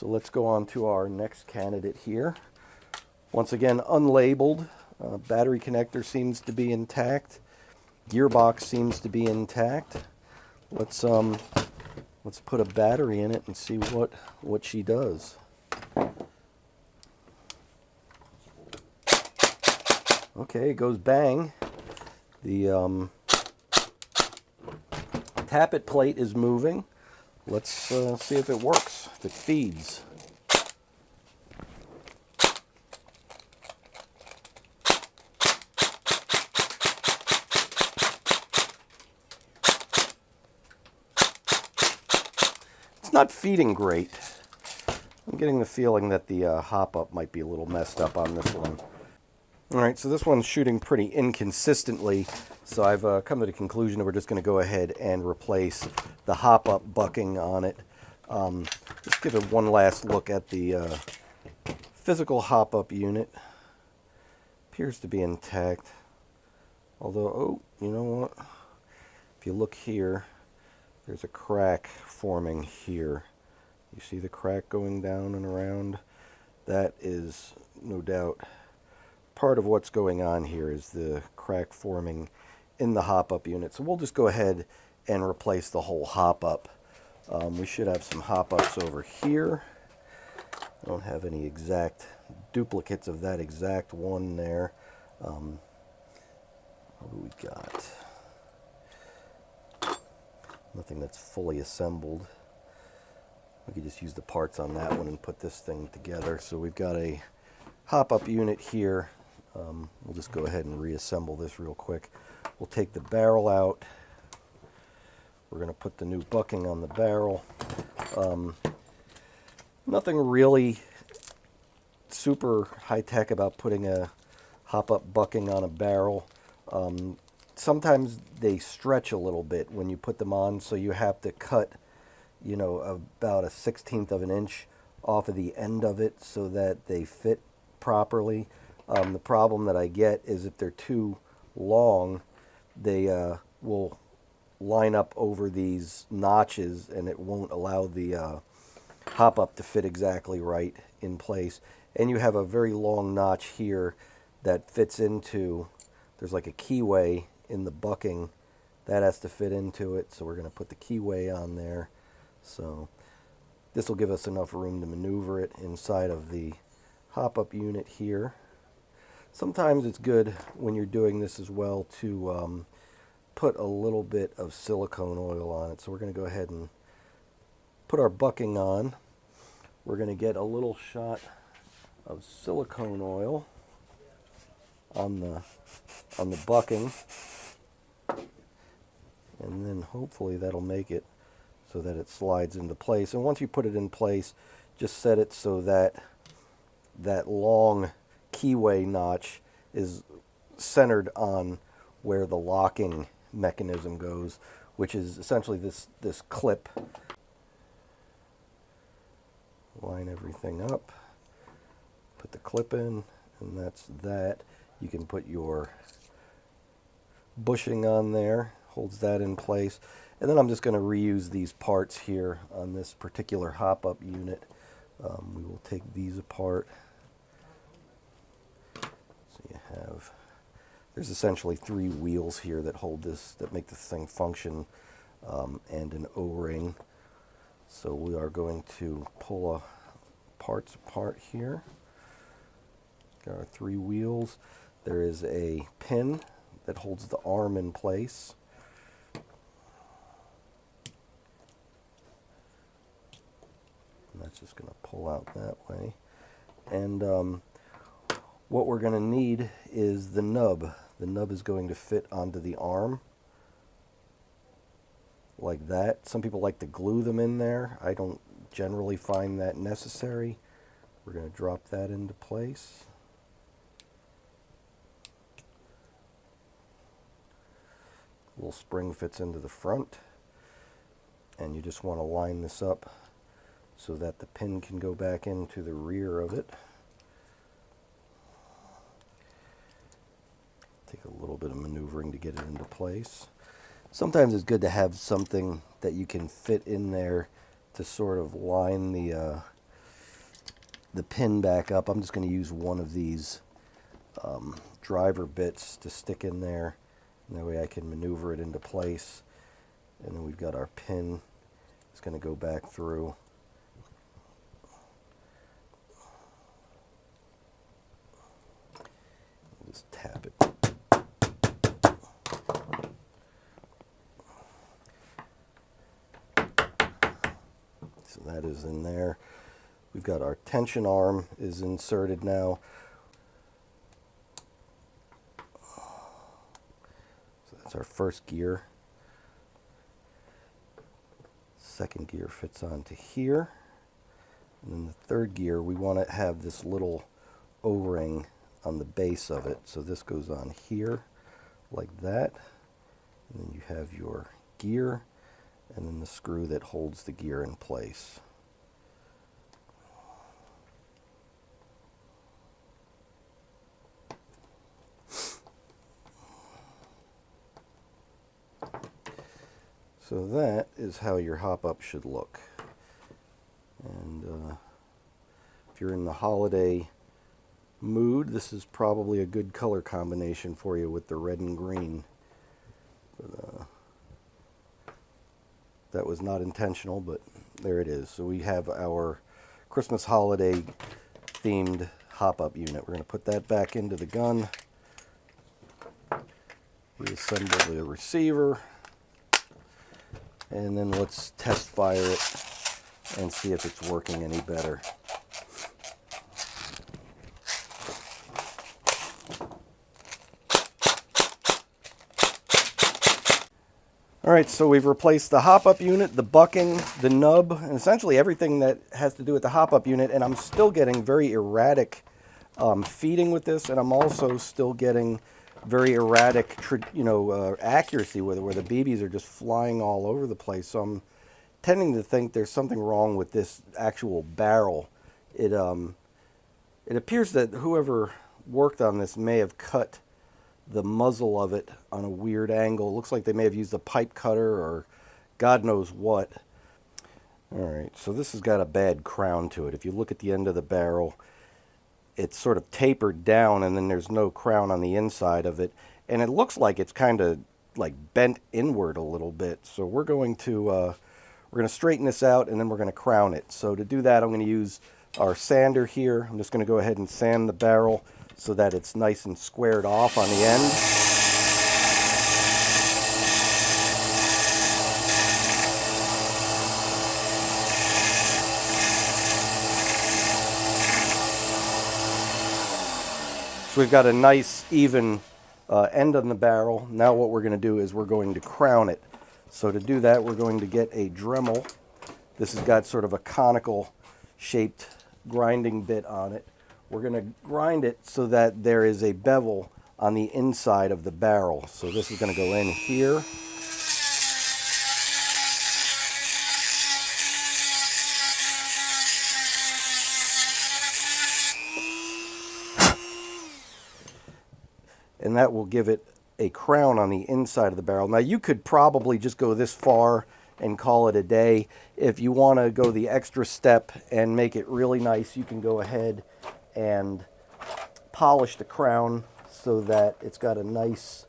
So let's go on to our next candidate here. Once again, unlabeled. Battery connector seems to be intact. Gearbox seems to be intact. Let's put a battery in it and see what she does. Okay, it goes bang. The tappet plate is moving. Let's see if it works, if it feeds. It's not feeding great. I'm getting the feeling that the hop-up might be a little messed up on this one. Alright, so this one's shooting pretty inconsistently, so I've come to the conclusion that we're just going to go ahead and replace the hop-up bucking on it. Just give it one last look at the physical hop-up unit. Appears to be intact. Although, oh, you know what? If you look here, there's a crack forming here. You see the crack going down and around? That is, no doubt, part of what's going on here is the crack forming in the hop-up unit. So we'll just go ahead and replace the whole hop-up. We should have some hop-ups over here. I don't have any exact duplicates of that exact one there. What do we got? Nothing that's fully assembled. We could just use the parts on that one and put this thing together. So we've got a hop-up unit here. We'll just go ahead and reassemble this real quick. We'll take the barrel out. We're going to put the new bucking on the barrel. Nothing really super high-tech about putting a hop-up bucking on a barrel. Sometimes they stretch a little bit when you put them on, so you have to cut, you know, about a 1/16 of an inch off of the end of it so that they fit properly. The problem that I get is if they're too long, they will line up over these notches and it won't allow the hop-up to fit exactly right in place. And you have a very long notch here that fits into, there's like a keyway in the bucking that has to fit into it, so we're going to put the keyway on there. So this will give us enough room to maneuver it inside of the hop-up unit here. Sometimes it's good when you're doing this as well to put a little bit of silicone oil on it. So we're going to go ahead and put our bucking on. We're going to get a little shot of silicone oil on the bucking, and then hopefully that'll make it so that it slides into place. And once you put it in place, just set it so that that long keyway notch is centered on where the locking mechanism goes, which is essentially this clip. Line everything up, put the clip in, and that's that. You can put your bushing on there, holds that in place. And then I'm just going to reuse these parts here on this particular hop-up unit. We will take these apart. So you have, there's essentially 3 wheels here that hold this, that make this thing function, and an O-ring. So we are going to pull parts apart here. Got our 3 wheels. There is a pin that holds the arm in place. And that's just going to pull out that way. And what we're going to need is the nub. The nub is going to fit onto the arm like that. Some people like to glue them in there. I don't generally find that necessary. We're going to drop that into place. Little spring fits into the front, and you just want to line this up so that the pin can go back into the rear of it. Take a little bit of maneuvering to get it into place. Sometimes it's good to have something that you can fit in there to sort of line the the pin back up, I'm just going to use one of these driver bits to stick in there. And that way I can maneuver it into place. And then we've got our pin. It's going to go back through. Just tap it. So that is in there. We've got our tension arm is inserted now. So that's our first gear. Second gear fits onto here. And then the third gear, we want to have this little O-ring on the base of it. So this goes on here like that. And then you have your gear and then the screw that holds the gear in place. So that is how your hop-up should look. And if you're in the holiday mood, this is probably a good color combination for you with the red and green. But, that was not intentional, but there it is. So we have our Christmas holiday themed hop-up unit. We're going to put that back into the gun. Reassemble the receiver. And then let's test fire it and see if it's working any better. Alright, so we've replaced the hop-up unit, the bucking, the nub, and essentially everything that has to do with the hop-up unit, and I'm still getting very erratic feeding with this, and I'm also still getting very erratic, accuracy with it, where the BBs are just flying all over the place. So I'm tending to think there's something wrong with this actual barrel. It appears that whoever worked on this may have cut the muzzle of it on a weird angle. It looks like they may have used a pipe cutter or God knows what. Alright, so this has got a bad crown to it. If you look at the end of the barrel, it's sort of tapered down and then there's no crown on the inside of it. And it looks like it's kind of like bent inward a little bit. So we're going to straighten this out and then we're going to crown it. So to do that, I'm going to use our sander here. I'm just going to go ahead and sand the barrel so that it's nice and squared off on the end. So we've got a nice even end on the barrel. Now what we're going to do is we're going to crown it. So to do that, we're going to get a Dremel. This has got sort of a conical shaped grinding bit on it. We're going to grind it so that there is a bevel on the inside of the barrel. So this is going to go in here. And that will give it a crown on the inside of the barrel. Now you could probably just go this far and call it a day. If you want to go the extra step and make it really nice, you can go ahead and polish the crown so that it's got a nice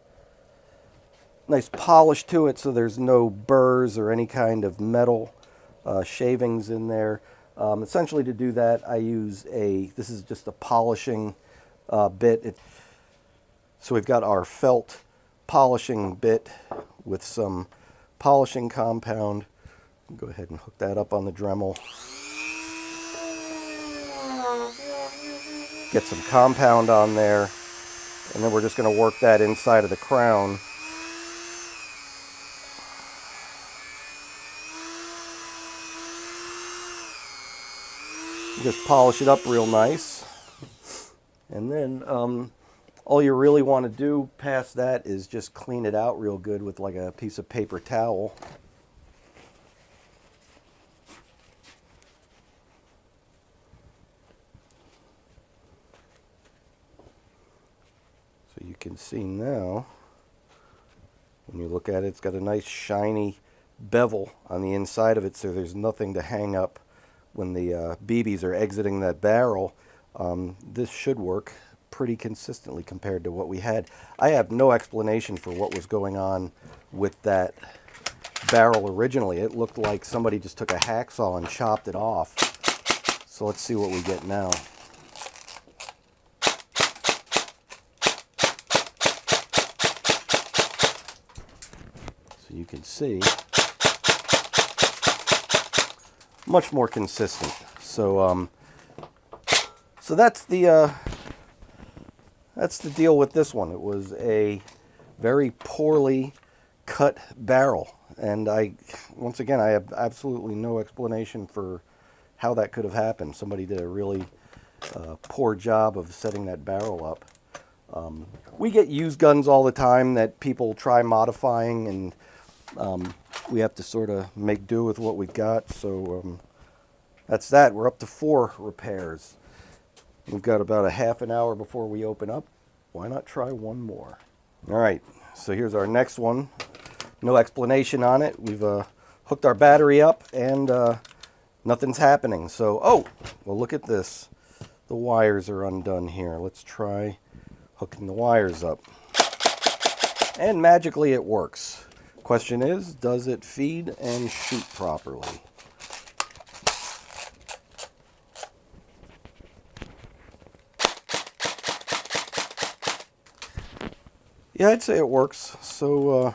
polish to it, so there's no burrs or any kind of metal shavings in there. Essentially to do that, I use this is just a polishing bit. So we've got our felt polishing bit with some polishing compound. Go ahead and hook that up on the Dremel. Get some compound on there, and then we're just going to work that inside of the crown. Just polish it up real nice. And then all you really want to do past that is just clean it out real good with like a piece of paper towel. So you can see now, when you look at it, it's got a nice shiny bevel on the inside of it, so there's nothing to hang up when the BBs are exiting that barrel, this should work pretty consistently compared to what we had. I have no explanation for what was going on with that barrel originally. It looked like somebody just took a hacksaw and chopped it off. So let's see what we get now. So you can see, much more consistent. So so that's the deal with this one. It was a very poorly cut barrel, and once again, I have absolutely no explanation for how that could have happened. Somebody did a really poor job of setting that barrel up. We get used guns all the time that people try modifying, and we have to sort of make do with what we've got. So that's that. We're up to 4 repairs. We've got about a half an hour before we open up. Why not try one more? All right, so here's our next one. No explanation on it. We've hooked our battery up, and nothing's happening. So, oh, well, look at this. The wires are undone here. Let's try hooking the wires up. And magically it works. Question is, does it feed and shoot properly? Yeah, I'd say it works. So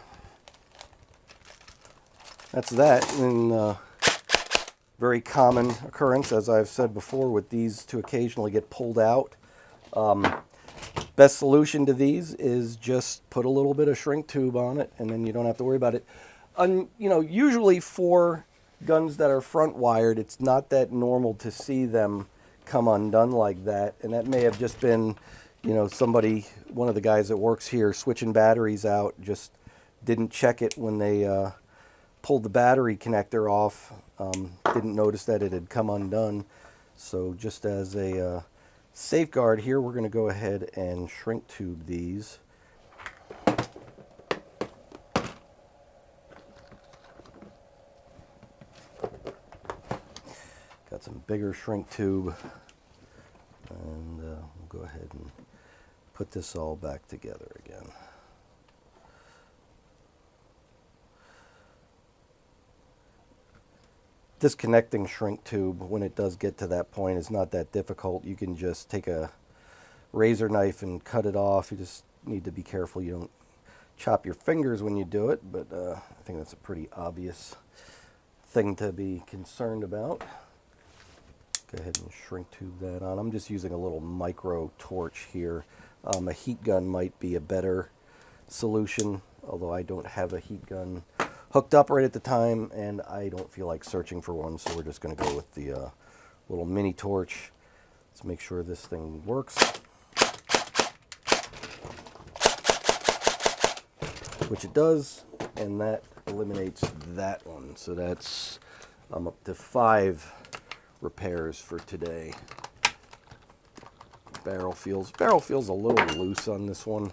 that's that. And very common occurrence, as I've said before, with these to occasionally get pulled out. Best solution to these is just put a little bit of shrink tube on it, and then you don't have to worry about it. You know, usually for guns that are front wired, it's not that normal to see them come undone like that, and that may have just been, you know, somebody, one of the guys that works here, switching batteries out, just didn't check it when they pulled the battery connector off. Didn't notice that it had come undone. So just as a safeguard here, we're going to go ahead and shrink tube these. Got some bigger shrink tube, and we'll go ahead and put this all back together again. Disconnecting shrink tube, when it does get to that point, is not that difficult. You can just take a razor knife and cut it off. You just need to be careful you don't chop your fingers when you do it, but I think that's a pretty obvious thing to be concerned about. Go ahead and shrink tube that on. I'm just using a little micro torch here. A heat gun might be a better solution, although I don't have a heat gun hooked up right at the time, and I don't feel like searching for one, so we're just going to go with the little mini torch. Let's make sure this thing works, which it does, and that eliminates that one. So that's, I'm up to 5 repairs for today. Barrel feels a little loose on this one.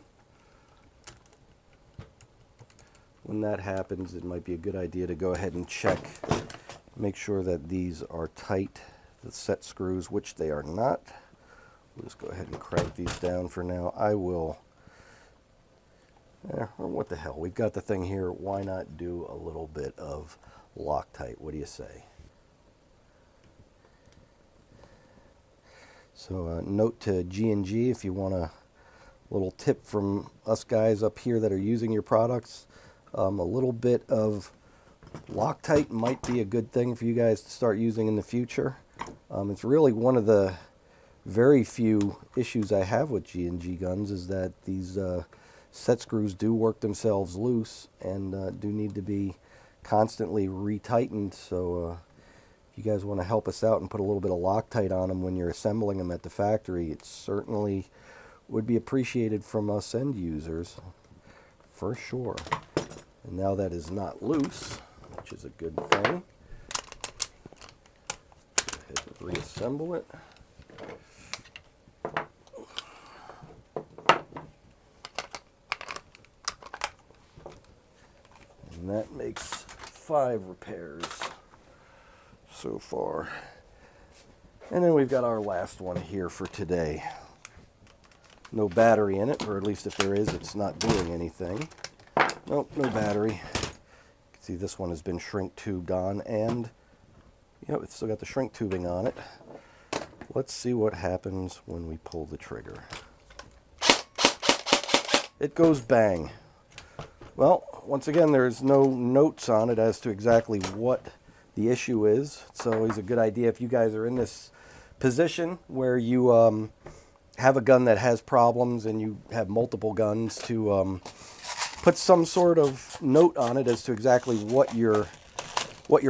When that happens, it might be a good idea to go ahead and check, make sure that these are tight, the set screws, which they are not. We'll just go ahead and crank these down for now. I will, or what the hell, we've got the thing here, why not do a little bit of Loctite? What do you say? So note to G&G, if you want a little tip from us guys up here that are using your products, a little bit of Loctite might be a good thing for you guys to start using in the future. It's really one of the very few issues I have with G&G guns, is that these set screws do work themselves loose and do need to be constantly retightened. So if you guys want to help us out and put a little bit of Loctite on them when you're assembling them at the factory, it certainly would be appreciated from us end users, for sure. And now that is not loose, which is a good thing. Go ahead and reassemble it. And that makes 5 repairs so far. And then we've got our last one here for today. No battery in it, or at least if there is, it's not doing anything. Nope, no battery. You can see this one has been shrink tubed on, and yep, it's still got the shrink tubing on it. Let's see what happens when we pull the trigger. It goes bang. Well, once again, there's no notes on it as to exactly what the issue is. It's always a good idea if you guys are in this position where you have a gun that has problems and you have multiple guns to put some sort of note on it as to exactly what your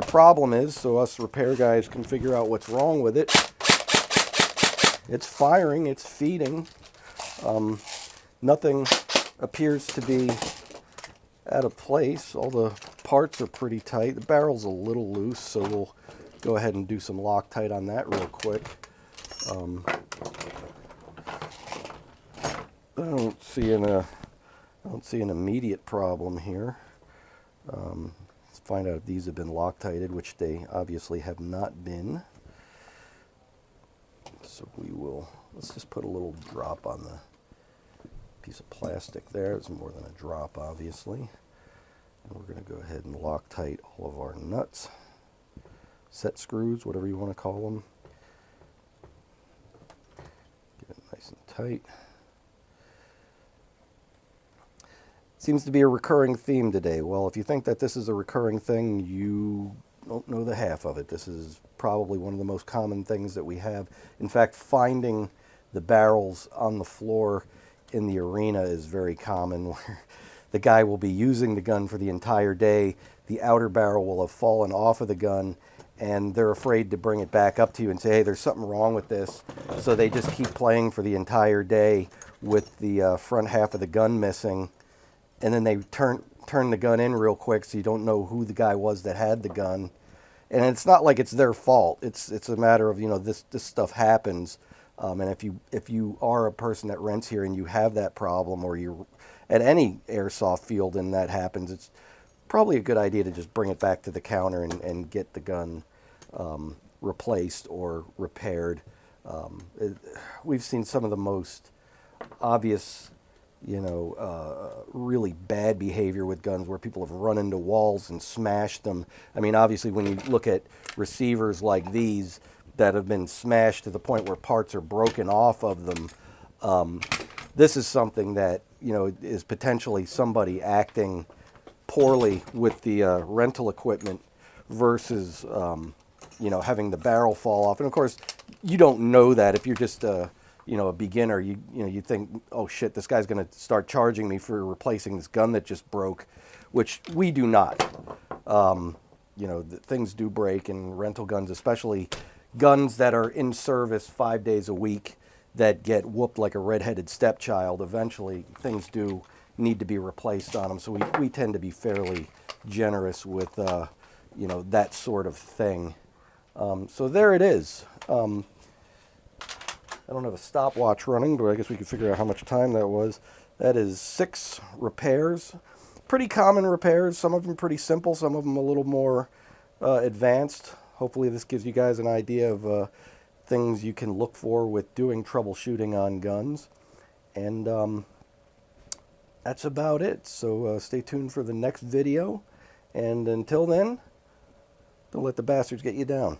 problem is, so us repair guys can figure out what's wrong with it. It's firing, it's feeding. Nothing appears to be out of place. All the parts are pretty tight. The barrel's a little loose, so we'll go ahead and do some Loctite on that real quick. I don't see an immediate problem here. Let's find out if these have been Loctited, which they obviously have not been. So let's just put a little drop on the piece of plastic there. It's more than a drop, obviously. And we're going to go ahead and Loctite all of our nuts, set screws, whatever you want to call them. Get it nice and tight. Seems to be a recurring theme today. Well, if you think that this is a recurring thing, you don't know the half of it. This is probably one of the most common things that we have. In fact, finding the barrels on the floor in the arena is very common, where the guy will be using the gun for the entire day. The outer barrel will have fallen off of the gun, and they're afraid to bring it back up to you and say, hey, there's something wrong with this. So they just keep playing for the entire day with the front half of the gun missing. And then they turn the gun in real quick, so you don't know who the guy was that had the gun. And it's not like it's their fault. It's a matter of, you know, this stuff happens. And if you are a person that rents here and you have that problem, or you're at any airsoft field and that happens, it's probably a good idea to just bring it back to the counter and get the gun replaced or repaired. We've seen some of the most obvious, you know, really bad behavior with guns where people have run into walls and smashed them. I mean, obviously, when you look at receivers like these that have been smashed to the point where parts are broken off of them, this is something that, you know, is potentially somebody acting poorly with the rental equipment versus, you know, having the barrel fall off. And of course, you don't know that if you're just you know, a beginner. You think, oh shit, this guy's going to start charging me for replacing this gun that just broke, which we do not. You know, things do break, and rental guns, especially guns that are in service 5 days a week, that get whooped like a redheaded stepchild, eventually things do need to be replaced on them. So we tend to be fairly generous with, you know, that sort of thing. So there it is. I don't have a stopwatch running, but I guess we can figure out how much time that was. That is 6 repairs. Pretty common repairs. Some of them pretty simple, some of them a little more advanced. Hopefully this gives you guys an idea of things you can look for with doing troubleshooting on guns. And that's about it. So stay tuned for the next video. And until then, don't let the bastards get you down.